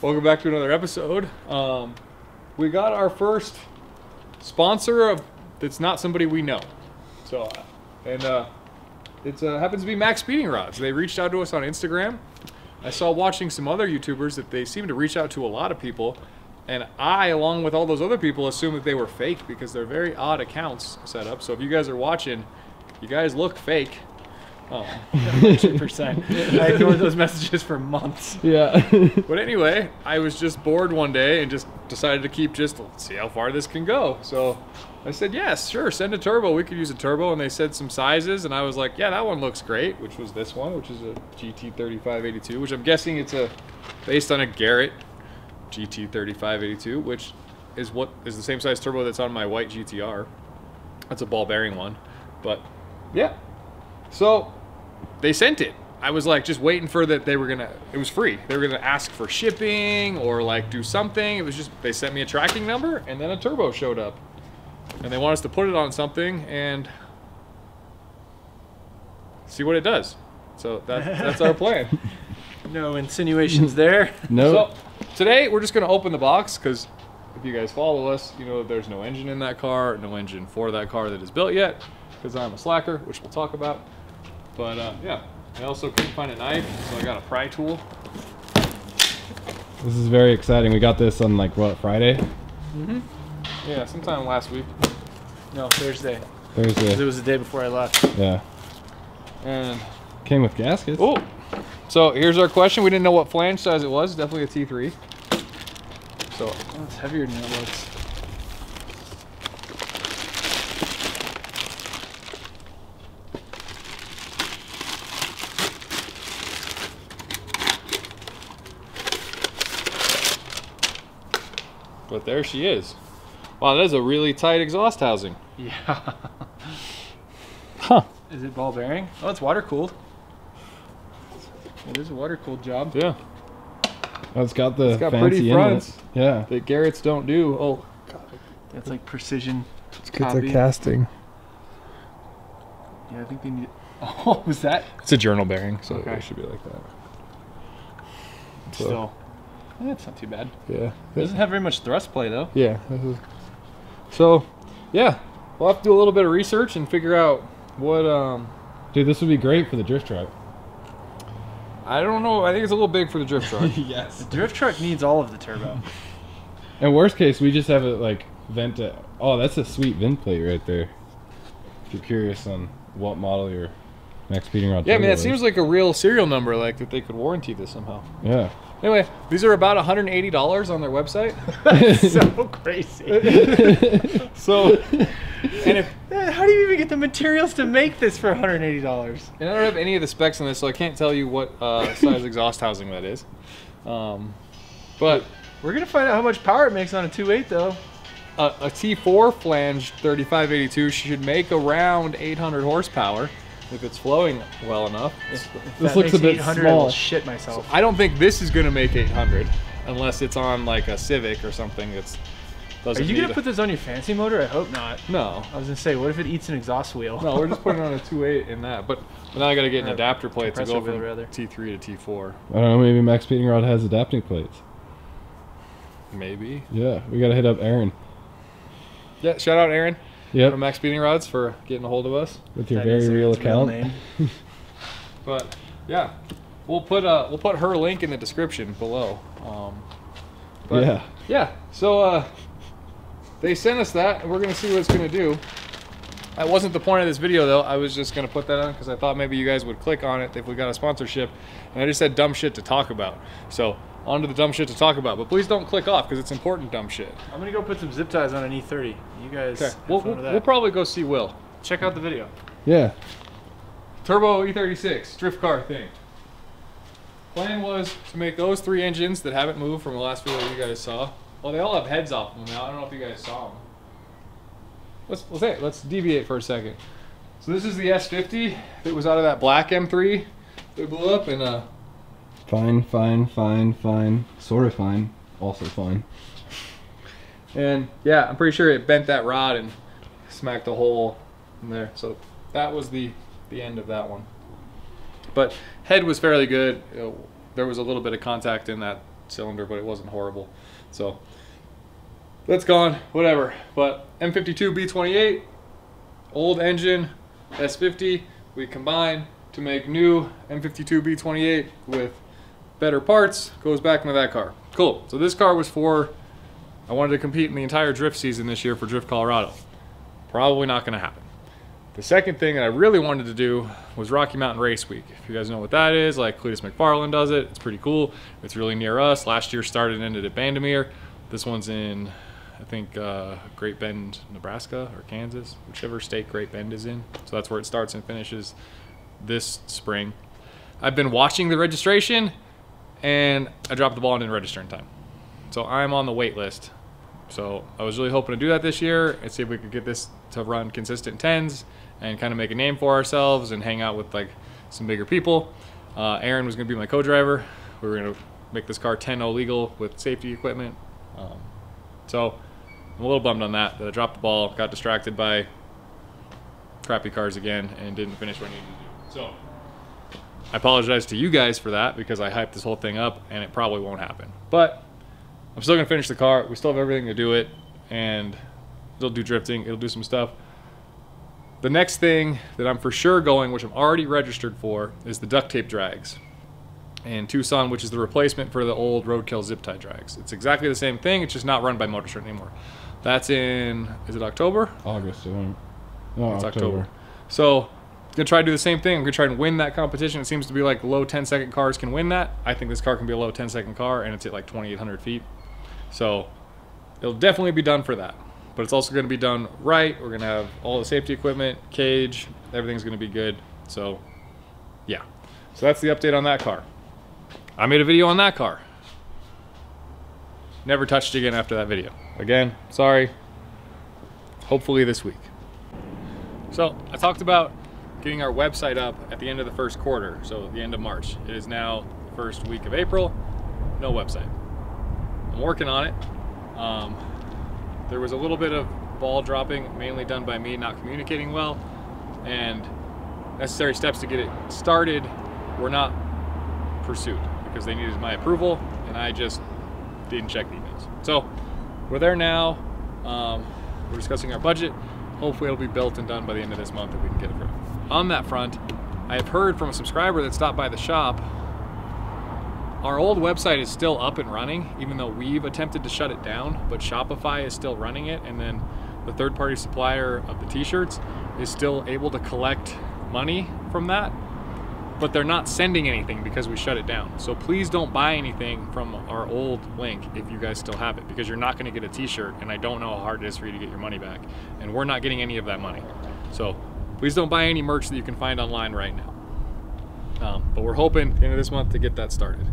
Welcome back to another episode. We got our first sponsor of that's not somebody we know. So, it happens to be Max Speeding Rods. They reached out to us on Instagram. I saw watching some other YouTubers that they seem to reach out to a lot of people, and I, along with all those other people, assumed that they were fake because they're very odd accounts set up. So if you guys are watching, you guys look fake. 100%. I ignored those messages for months. Yeah. But anyway, I was just bored one day and just decided to let's see how far this can go. So I said, yes, sure, send a turbo. We could use a turbo. And they said some sizes, and I was like, yeah, that one looks great, which was this one, which is a GT3582, which I'm guessing it's based on a Garrett GT3582, which is the same size turbo that's on my white GTR. That's a ball bearing one. But yeah. So they sent it. I was like just waiting for that it was free. They were gonna ask for shipping or like do something. It was just, they sent me a tracking number and then a turbo showed up. And they want us to put it on something and see what it does. So that's our plan. No insinuations there. No. So today we're just gonna open the box because if you guys follow us, you know there's no engine in that car, no engine for that car that is built yet because I'm a slacker, which we'll talk about. But yeah, I also couldn't find a knife, so I got a pry tool. This is very exciting. We got this on like what, Friday? Mm-hmm. Yeah, sometime last week. No, Thursday. Thursday. It was the day before I left. Yeah. And Came with gaskets. oh, so here's our question. We didn't know what flange size it was. Definitely a T3. So Oh, it's heavier than it looks. but there she is. Wow, that is a really tight exhaust housing. Yeah. Huh. Is it ball bearing? Oh, it's water cooled. It is a water cooled job. Yeah. Oh, it's got the got fancy pretty inlet. fronts. Yeah. That Garrett's don't do. Oh, God. That's like precision. It's copy. casting. Yeah, I think they need. Oh, was that? It's a journal bearing, so Okay. it should be like that. So, Still. It's not too bad. yeah. It doesn't have very much thrust play though. Yeah. So, yeah, we'll have to do a little bit of research and figure out what. Dude, this would be great for the drift truck. I don't know. I think it's a little big for the drift truck. Yes. The drift truck needs all of the turbo. And worst case, we just have it like vent it. Oh, that's a sweet vent plate right there. If you're curious on what model your Max Speeding Rod Yeah, I mean, turbo that seems like a real serial number, like that they could warranty this somehow. Yeah. Anyway, these are about $180 on their website. So crazy. So, and if How do you even get the materials to make this for $180? and I don't have any of the specs on this, so I can't tell you what size exhaust housing that is. But We're gonna find out how much power it makes on a 2.8 though. a T4 flange 3582 should make around 800 horsepower if it's flowing well enough. This That looks a makes bit 800, small. I'll shit myself. I don't think this is going to make 800 unless it's on like a Civic or something that's Are doesn't you need gonna put this on your fancy motor? I hope not. No. I was gonna say, what if it eats an exhaust wheel? No, we're just putting it on a 2.8 in that. But now I got to get an Or adapter plate to go compressor wheel, from rather. T3 to T4. I don't know, maybe Max Speeding Rod has adapting plates. Maybe. Yeah, we gotta hit up Aaron. Yeah, shout out Aaron Yep. from Max Speeding Rods for getting a hold of us. With your That very is real its account. name. But yeah, we'll put her link in the description below. But Yeah. yeah. So they sent us that, and we're gonna see what it's gonna do. That wasn't the point of this video though. I was just gonna put that on because I thought maybe you guys would click on it if we got a sponsorship, and I just had dumb shit to talk about. So on to the dumb shit to talk about. But please don't click off because it's important dumb shit. I'm gonna go put some zip ties on an E30. You guys, Okay. have We'll fun with that. we'll probably go see Will. Check out the video. Yeah. Turbo E36 drift car thing. Plan was to make those 3 engines that haven't moved from the last video you guys saw. Well, they all have heads off them now. I don't know if you guys saw them. Let's deviate for a second. So this is the S50 that was out of that black M3 that blew up, and Fine, fine, fine, fine. Sort of fine. Also fine. and yeah, I'm pretty sure it bent that rod and smacked a hole in there. So that was the end of that one. But head was fairly good. There was a little bit of contact in that cylinder, but it wasn't horrible. So that's gone, whatever. But M52 B28, old engine, S50, we combine to make new M52 B28 with better parts, goes back into that car. Cool. So this car was for, I wanted to compete in the entire drift season this year for Drift Colorado. Probably not going to happen. The second thing that I really wanted to do was Rocky Mountain Race Week. If you guys know what that is, like Cletus McFarland does it, it's pretty cool. It's really near us. Last year started and ended at Bandimere. This one's in, I think, Great Bend, Nebraska or Kansas, whichever state Great Bend is in. So that's where it starts and finishes this spring. I've been watching the registration and I dropped the ball and didn't register in time. So I'm on the wait list. So I was really hoping to do that this year and see if we could get this to run consistent 10s and kind of make a name for ourselves and hang out with like some bigger people. Aaron was going to be my co-driver. We were going to make this car 10-0 legal with safety equipment. So I'm a little bummed on that I dropped the ball, got distracted by crappy cars again, and didn't finish what I needed to do. So I apologize to you guys for that because I hyped this whole thing up and it probably won't happen. But I'm still going to finish the car. We still have everything to do it, and it'll do drifting, it'll do some stuff. The next thing that I'm for sure going, which I'm already registered for, is the duct tape drags in Tucson, which is the replacement for the old Roadkill zip tie drags. It's exactly the same thing, it's just not run by Motorsport anymore. That's in, is it October? August, I think. No, it's October. So I'm gonna try to do the same thing. I'm gonna try and win that competition. It seems to be like low 10-second cars can win that. I think this car can be a low 10-second car, and it's at like 2,800 feet. So it'll definitely be done for that. But it's also gonna be done right. We're gonna have all the safety equipment, cage, everything's gonna be good. So yeah. So that's the update on that car. I made a video on that car. Never touched it again after that video. Again, sorry. Hopefully this week. So I talked about getting our website up at the end of the first quarter, so the end of March. It is now the first week of April, no website. I'm working on it. There was a little bit of ball dropping, mainly done by me not communicating well, and necessary steps to get it started were not pursued because they needed my approval and I just didn't check the emails. So we're there now. We're discussing our budget. Hopefully it'll be built and done by the end of this month and we can get it through. On that front, I have heard from a subscriber that stopped by the shop, our old website is still up and running, even though we've attempted to shut it down, but Shopify is still running it, and then the third-party supplier of the t-shirts is still able to collect money from that, but they're not sending anything because we shut it down. So please don't buy anything from our old link if you guys still have it, because you're not going to get a t-shirt, and I don't know how hard it is for you to get your money back, and we're not getting any of that money. So please don't buy any merch that you can find online right now. But we're hoping at the end of this month to get that started.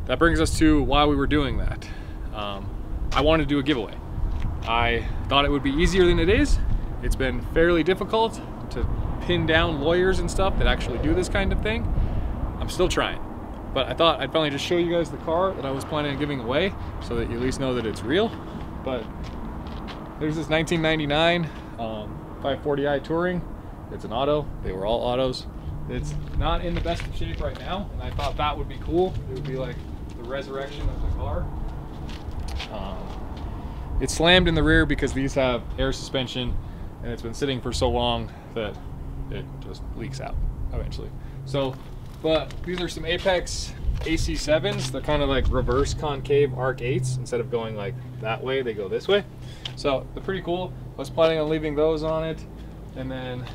That brings us to why we were doing that. I wanted to do a giveaway. I thought it would be easier than it is. It's been fairly difficult to pin down lawyers and stuff that actually do this kind of thing. I'm still trying. But I thought I'd finally just show you guys the car that I was planning on giving away so that you at least know that it's real. But there's this 1999 540i Touring. It's an auto. They were all autos. It's not in the best of shape right now, and I thought that would be cool. It would be like the resurrection of the car. It's slammed in the rear because these have air suspension, and it's been sitting for so long that it just leaks out eventually. So, but these are some Apex AC7s. They're kind of like reverse concave Arc 8s. Instead of going like that way, they go this way. So they're pretty cool. I was planning on leaving those on it, and then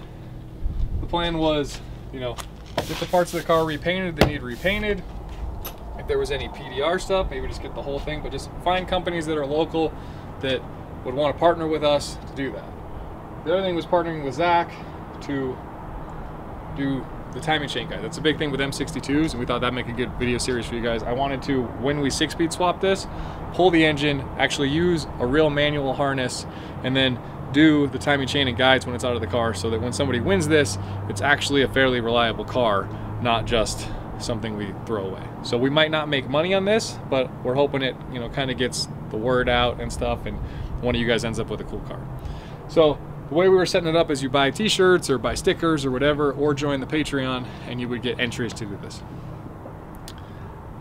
the plan was, you know, get the parts of the car repainted, they need repainted. If there was any PDR stuff, maybe just get the whole thing, but just find companies that are local that would want to partner with us to do that. The other thing was partnering with Zach to do the timing chain guide. That's a big thing with M62s, and we thought that'd make a good video series for you guys. I wanted to, when we 6-speed swap this, pull the engine, actually use a real manual harness, and then do the timing chain and guides when it's out of the car, so that when somebody wins this, it's actually a fairly reliable car, not just something we throw away. So we might not make money on this, but we're hoping it, you know, kind of gets the word out and stuff, and one of you guys ends up with a cool car. So the way we were setting it up is you buy t-shirts or buy stickers or whatever, or join the Patreon, and you would get entries to do this.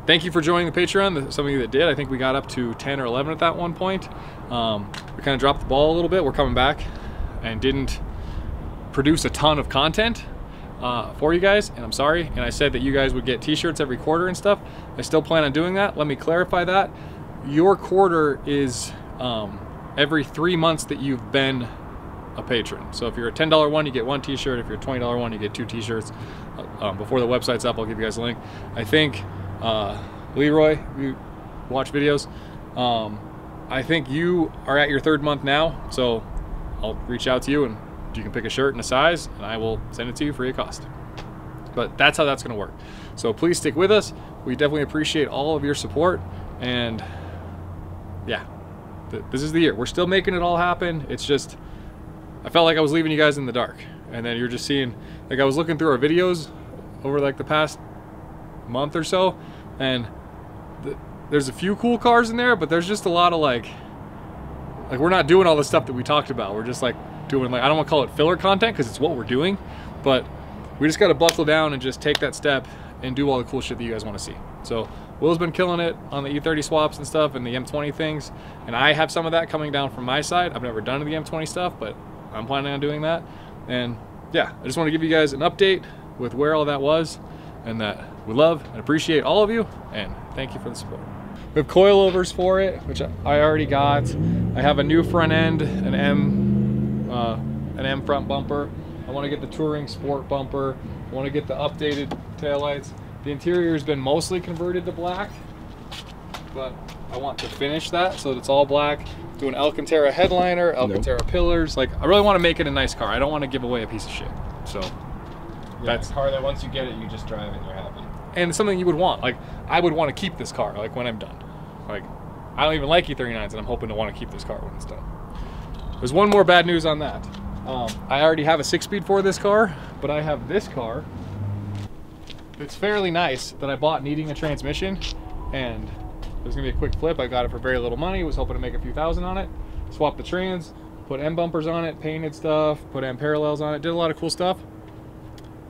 thank you for joining the Patreon. Some of you that did, I think we got up to 10 or 11 at that one point. We kind of dropped the ball a little bit. We're coming back and didn't produce a ton of content for you guys, and I'm sorry. And I said that you guys would get t-shirts every quarter and stuff. I still plan on doing that. Let me clarify that. Your quarter is every 3 months that you've been a patron. So if you're a $10 one, you get 1 t-shirt. If you're a $20 one, you get 2 t-shirts. Before the website's up, I'll give you guys a link. I think Leroy, you watch videos, I think you are at your 3rd month now, so I'll reach out to you and you can pick a shirt and a size and I will send it to you free of cost. But that's how that's going to work. So please stick with us. We definitely appreciate all of your support, and yeah, this is the year. We're still making it all happen. It's just, I felt like I was leaving you guys in the dark, and then you're just seeing, like, I was looking through our videos over like the past month or so, and there's a few cool cars in there, but there's just a lot of like we're not doing all the stuff that we talked about. We're just like doing, like, I don't want to call it filler content because it's what we're doing, but we just got to buckle down and just take that step and do all the cool shit that you guys want to see. So Will's been killing it on the E30 swaps and stuff and the M20 things, and I have some of that coming down from my side. I've never done the M20 stuff, but I'm planning on doing that. And yeah, I just want to give you guys an update with where all that was, and that we love and appreciate all of you, and thank you for the support. We have coilovers for it, which I already got. I have a new front end, an M front bumper. I want to get the Touring Sport bumper. I want to get the updated taillights. The interior has been mostly converted to black, but I want to finish that so that it's all black. Do an Alcantara headliner, Alcantara pillars. Like, I really want to make it a nice car. I don't want to give away a piece of shit. So That's a car that once you get it, you just drive it and you're happy. And something you would want. Like, I would want to keep this car, like, when I'm done. Like, I don't even like E39s, and I'm hoping to want to keep this car when it's done. There's one more bad news on that. I already have a 6-speed for this car, but I have this car. It's fairly nice that I bought needing a transmission, and there's gonna be a quick flip. I got it for very little money. Was hoping to make a few thousand on it. Swapped the trans, put M bumpers on it, painted stuff, put M parallels on it, did a lot of cool stuff.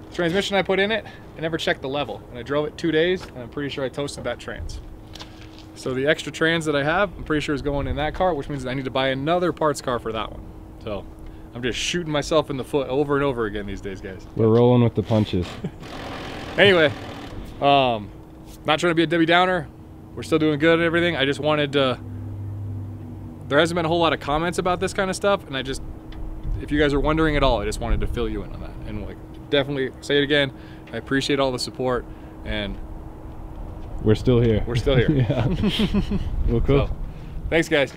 The transmission I put in it, I never checked the level, and I drove it 2 days, and I'm pretty sure I toasted that trans. So the extra trans that I have, I'm pretty sure is going in that car, which means I need to buy another parts car for that one. So I'm just shooting myself in the foot over and over again these days, guys. We're rolling with the punches. Anyway, not trying to be a Debbie Downer. We're still doing good and everything. I just wanted to, there hasn't been a whole lot of comments about this kind of stuff, and I just, if you guys are wondering at all, I just wanted to fill you in on that. And like, definitely say it again, I appreciate all the support, and we're still here. We're still here. Yeah. Well, cool. So, thanks, guys.